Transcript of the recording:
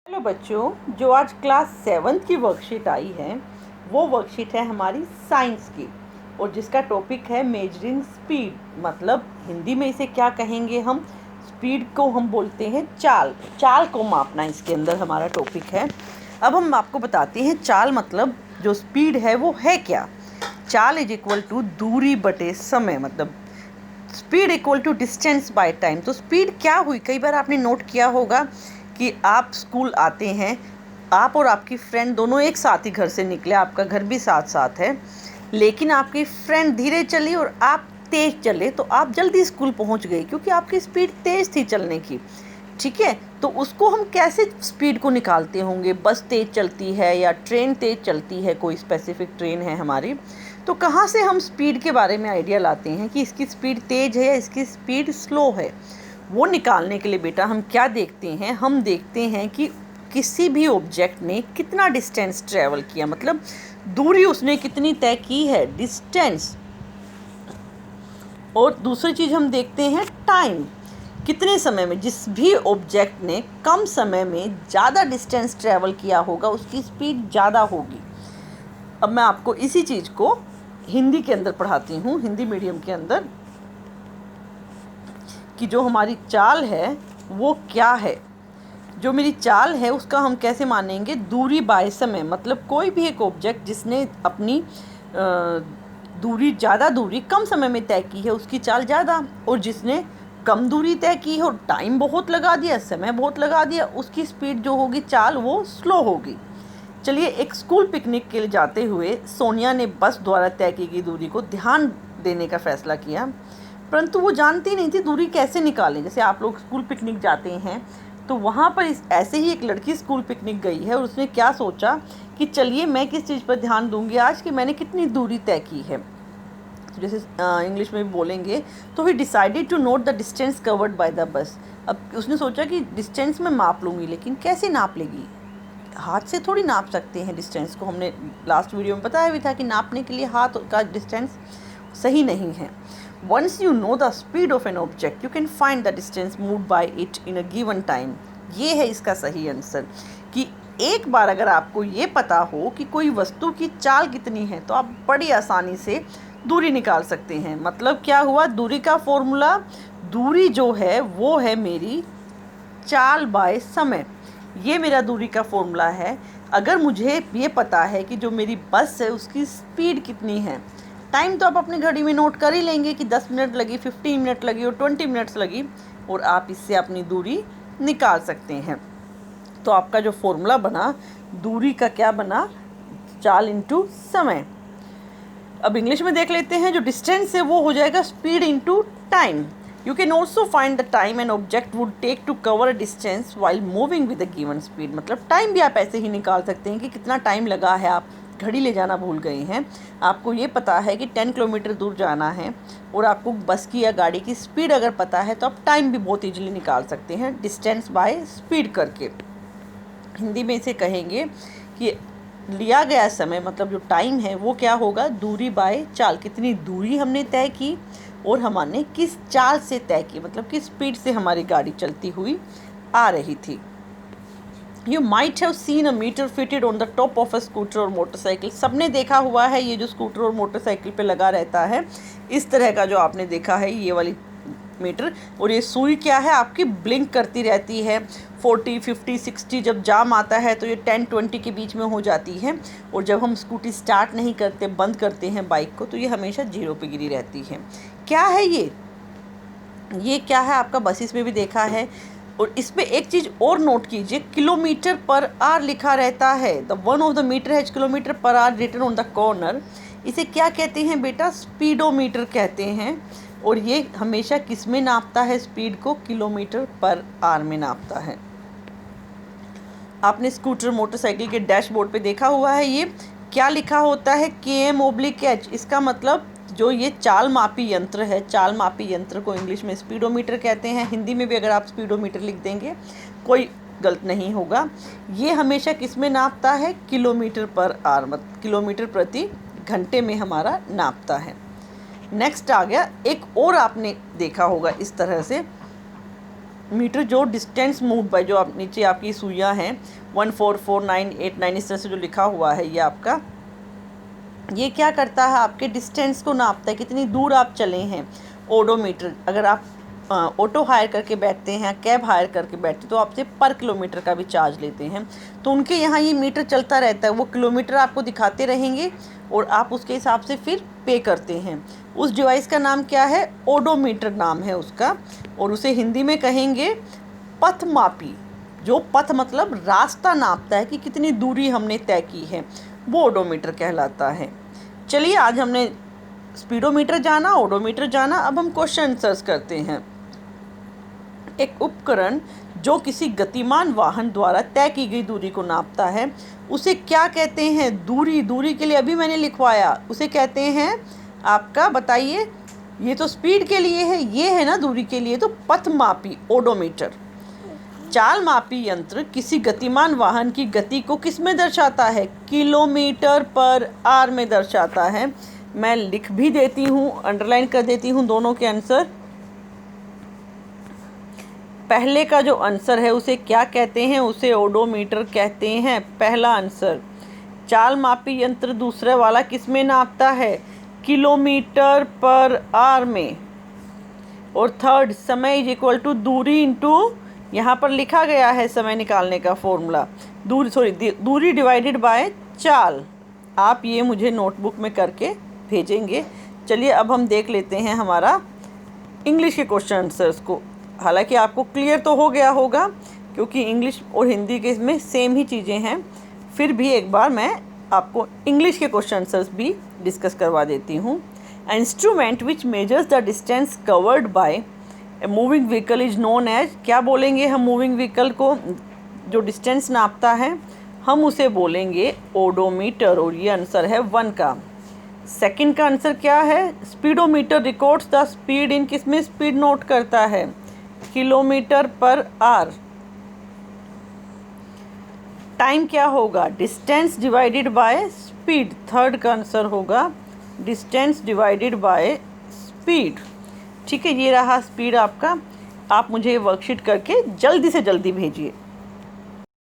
Hello बच्चों, जो आज क्लास 7th की वर्कशीट आई है वो वर्कशीट है हमारी साइंस की और जिसका टॉपिक है मेजरिंग स्पीड। मतलब हिंदी में इसे क्या कहेंगे हम, स्पीड को हम बोलते हैं चाल। चाल को मापना इसके अंदर हमारा टॉपिक है। अब हम आपको बताते हैं चाल मतलब जो स्पीड है वो है क्या। चाल इज इक्वल टू दूरी बटे समय, मतलब speed equal to distance by time. तो स्पीड क्या हुई, कई बार आपने नोट किया होगा कि आप स्कूल आते हैं, आप और आपकी फ्रेंड दोनों एक साथ ही घर से निकले, आपका घर भी साथ साथ है, लेकिन आपकी फ्रेंड धीरे चली और आप तेज चले तो आप जल्दी स्कूल पहुंच गए क्योंकि आपकी स्पीड तेज थी चलने की। ठीक है, तो उसको हम कैसे स्पीड को निकालते होंगे, बस तेज चलती है या ट्रेन तेज चलती है, कोई स्पेसिफिक ट्रेन है हमारी, तो कहाँ से हम स्पीड के बारे में आइडिया लाते हैं कि इसकी स्पीड तेज है या इसकी स्पीड स्लो है। वो निकालने के लिए बेटा हम क्या देखते हैं, हम देखते हैं कि किसी भी ऑब्जेक्ट ने कितना डिस्टेंस ट्रेवल किया, मतलब दूरी उसने कितनी तय की है, डिस्टेंस। और दूसरी चीज़ हम देखते हैं टाइम, कितने समय में, जिस भी ऑब्जेक्ट ने कम समय में ज़्यादा डिस्टेंस ट्रेवल किया होगा उसकी स्पीड ज़्यादा होगी। अब मैं आपको इसी चीज़ को हिंदी के अंदर पढ़ाती हूँ, हिंदी मीडियम के अंदर, कि जो हमारी चाल है वो क्या है। जो मेरी चाल है उसका हम कैसे मानेंगे, दूरी बाय समय। मतलब कोई भी एक ऑब्जेक्ट जिसने अपनी दूरी, ज़्यादा दूरी कम समय में तय की है उसकी चाल ज़्यादा, और जिसने कम दूरी तय की है और टाइम बहुत लगा दिया, समय बहुत लगा दिया, उसकी स्पीड जो होगी चाल वो स्लो होगी। चलिए, एक स्कूल पिकनिक के लिए जाते हुए सोनिया ने बस द्वारा तय की गई दूरी को ध्यान देने का फैसला किया, परंतु वो जानती नहीं थी दूरी कैसे निकालें। जैसे आप लोग स्कूल पिकनिक जाते हैं तो वहाँ पर ऐसे ही एक लड़की स्कूल पिकनिक गई है और उसने क्या सोचा कि चलिए मैं किस चीज़ पर ध्यान दूंगी आज, कि मैंने कितनी दूरी तय की है। तो जैसे इंग्लिश में भी बोलेंगे तो ही decided to note the distance covered by the bus. अब उसने सोचा कि डिस्टेंस में माप लूँगी, लेकिन कैसे नाप लेगी, हाथ से थोड़ी नाप सकते हैं डिस्टेंस को। हमने लास्ट वीडियो में बताया भी था कि नापने के लिए हाथ का डिस्टेंस सही नहीं है। Once you know the speed of an object you can find the distance move by it in a given time. ये है इसका सही आंसर, कि एक बार अगर आपको ये पता हो कि कोई वस्तु की चाल कितनी है तो आप बड़ी आसानी से दूरी निकाल सकते हैं। मतलब क्या हुआ, दूरी का फॉर्मूला, दूरी जो है वो है मेरी चाल बाय समय। ये मेरा दूरी का फॉर्मूला है। अगर मुझे ये पता है कि जो मेरी बस है उसकी स्पीड कितनी है, टाइम तो आप अपनी घड़ी में नोट कर ही लेंगे कि 10 मिनट लगी, 15 मिनट लगी और 20 मिनट्स लगी, और आप इससे अपनी दूरी निकाल सकते हैं। तो आपका जो फॉर्मूला बना दूरी का, क्या बना, चाल इंटू समय। अब इंग्लिश में देख लेते हैं, जो डिस्टेंस है वो हो जाएगा speed into time. You can also find the time an object would take to cover a distance while moving with a given speed. मतलब टाइम भी आप ऐसे ही निकाल सकते हैं कि कितना टाइम लगा है, आप घड़ी ले जाना भूल गए हैं, आपको ये पता है कि 10 किलोमीटर दूर जाना है, और आपको बस की या गाड़ी की स्पीड अगर पता है तो आप टाइम भी बहुत ईजिली निकाल सकते हैं डिस्टेंस बाय स्पीड करके। हिंदी में इसे कहेंगे कि लिया गया समय, मतलब जो टाइम है वो क्या होगा, दूरी बाय चाल, कितनी दूरी हमने तय की और हमने किस चाल से तय की, मतलब किस स्पीड से हमारी गाड़ी चलती हुई आ रही थी। You might have seen a meter fitted on the top of a scooter और मोटरसाइकिल। सबने देखा हुआ है ये जो स्कूटर और मोटरसाइकिल पे लगा रहता है, इस तरह का जो आपने देखा है ये वाली मीटर, और ये सुई क्या है आपकी, ब्लिंक करती रहती है। 40, 50, 60 जब जाम आता है तो ये 10, 20 के बीच में हो जाती है, और जब हम स्कूटी स्टार्ट नहीं करते, बंद करते हैं बाइक को, तो ये हमेशा 0 पे गिरी रहती है। क्या है ये क्या है आपका, बसेस में भी देखा है। और इस पे एक चीज़ और नोट कीजिए, किलोमीटर पर आर लिखा रहता है। The one of the meter has kilometer पर are written on the corner. इसे क्या कहते हैं बेटा, स्पीडोमीटर कहते हैं। और ये हमेशा किस में नापता है स्पीड को, किलोमीटर पर आर में नापता है। आपने स्कूटर मोटरसाइकिल के डैशबोर्ड पे देखा हुआ है, ये क्या लिखा होता है, km/h। इसका मतलब जो ये चाल मापी यंत्र है, चाल मापी यंत्र को इंग्लिश में स्पीडोमीटर कहते हैं। हिंदी में भी अगर आप स्पीडोमीटर लिख देंगे कोई गलत नहीं होगा। ये हमेशा किस में नापता है, किलोमीटर पर आर, मतलब किलोमीटर प्रति घंटे में हमारा नापता है। नेक्स्ट आ गया, एक और आपने देखा होगा इस तरह से, मीटर जो डिस्टेंस मूव बाय, जो आप नीचे आपकी सुइयाँ हैं 144989 इस तरह से जो लिखा हुआ है, ये आपका ये क्या करता है, आपके डिस्टेंस को नापता है, कितनी दूर आप चले हैं। ओडोमीटर, अगर आप ऑटो हायर करके बैठते हैं, कैब हायर करके बैठते हैं, तो आपसे पर किलोमीटर का भी चार्ज लेते हैं। तो उनके यहाँ ये मीटर चलता रहता है, वो किलोमीटर आपको दिखाते रहेंगे और आप उसके हिसाब से फिर पे करते हैं। उस डिवाइस का नाम क्या है, ओडोमीटर नाम है उसका, और उसे हिंदी में कहेंगे पथमापी। जो पथ मतलब रास्ता नापता है कि कितनी दूरी हमने तय की है, वो ओडोमीटर कहलाता है। चलिए, आज हमने स्पीडोमीटर जाना, ओडोमीटर जाना, अब हम क्वेश्चन आंसर्स करते हैं। एक उपकरण जो किसी गतिमान वाहन द्वारा तय की गई दूरी को नापता है, उसे क्या कहते हैं। दूरी के लिए अभी मैंने लिखवाया, उसे कहते हैं आपका, बताइए, ये तो स्पीड के लिए है, ये है ना दूरी के लिए, तो पथमापी ओडोमीटर। चाल मापी यंत्र किसी गतिमान वाहन की गति को किस में दर्शाता है, किलोमीटर पर आवर में दर्शाता है। मैं लिख भी देती हूँ, अंडरलाइन कर देती हूँ दोनों के आंसर। पहले का जो आंसर है उसे क्या कहते हैं, उसे ओडोमीटर कहते हैं, पहला आंसर। चाल मापी यंत्र दूसरे वाला किस में नापता है, किलोमीटर पर आवर में। और थर्ड, समय इज इक्वल टू दूरी इंटू, यहाँ पर लिखा गया है समय निकालने का फॉर्मूला, दूरी डिवाइडेड बाय चाल। आप ये मुझे नोटबुक में करके भेजेंगे। चलिए, अब हम देख लेते हैं हमारा इंग्लिश के क्वेश्चन आंसर्स को। हालांकि आपको क्लियर तो हो गया होगा, क्योंकि इंग्लिश और हिंदी के इसमें सेम ही चीज़ें हैं, फिर भी एक बार मैं आपको इंग्लिश के क्वेश्चन आंसर्स भी डिस्कस करवा देती हूँ। Instrument which measures the distance covered by a moving vehicle is known as, क्या बोलेंगे हम मूविंग व्हीकल को, जो डिस्टेंस नापता है, हम उसे बोलेंगे ओडोमीटर, और ये आंसर है 1 का। सेकंड का आंसर क्या है, speedometer records the speed in, किस में स्पीड नोट करता है, किलोमीटर पर आवर। टाइम क्या होगा, distance divided by speed, third का आंसर होगा डिस्टेंस डिवाइडेड बाय स्पीड। ठीक है, ये रहा स्पीड आपका। आप मुझे वर्कशीट करके जल्दी से जल्दी भेजिए।